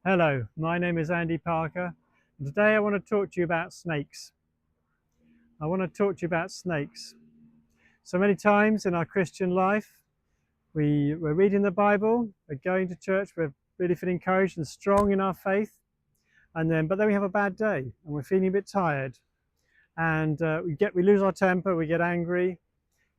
Hello, my name is Andy Parker, and today I want to talk to you about snakes. I want to talk to you about snakes. So many times in our Christian life, we're reading the Bible, we're going to church, we're really feeling encouraged and strong in our faith, but then we have a bad day and we're feeling a bit tired, and we lose our temper, we get angry,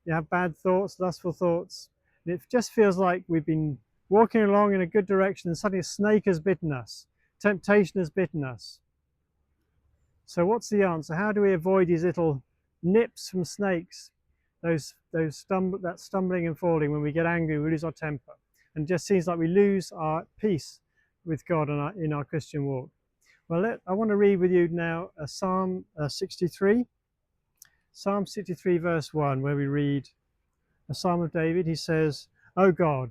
you have bad thoughts, lustful thoughts, and it just feels like we've been walking along in a good direction and suddenly a snake has bitten us, temptation has bitten us. So what's the answer? How do we avoid these little nips from snakes? That stumbling and falling when we get angry, we lose our temper, and it just seems like we lose our peace with God in our Christian walk. Well, I want to read with you now Psalm 63, Psalm 63 verse 1, where we read a Psalm of David. He says, "O God,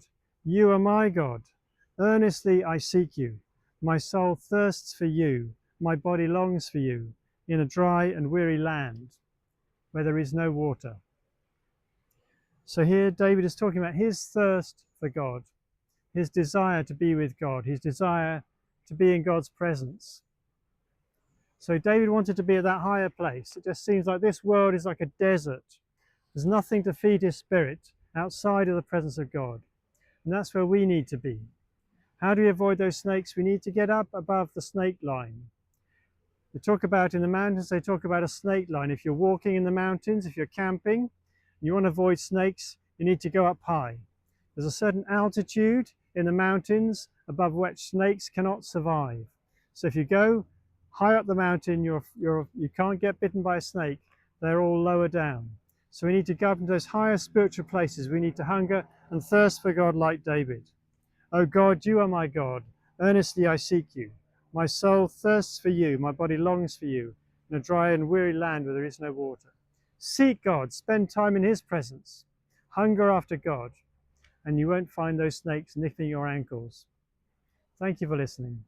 you are my God. Earnestly I seek you. My soul thirsts for you. My body longs for you in a dry and weary land where there is no water." So here David is talking about his thirst for God, his desire to be with God, his desire to be in God's presence. So David wanted to be at that higher place. It just seems like this world is like a desert. There's nothing to feed his spirit outside of the presence of God. And that's where we need to be. How do we avoid those snakes? We need to get up above the snake line. They talk about in the mountains, they talk about a snake line. If you're walking in the mountains, if you're camping, and you want to avoid snakes, you need to go up high. There's a certain altitude in the mountains above which snakes cannot survive. So if you go high up the mountain, you can't get bitten by a snake. They're all lower down. So we need to go up into those higher spiritual places. We need to hunger and thirst for God like David. "O God, you are my God. Earnestly I seek you. My soul thirsts for you. My body longs for you in a dry and weary land where there is no water." Seek God. Spend time in his presence. Hunger after God, and you won't find those snakes nipping your ankles. Thank you for listening.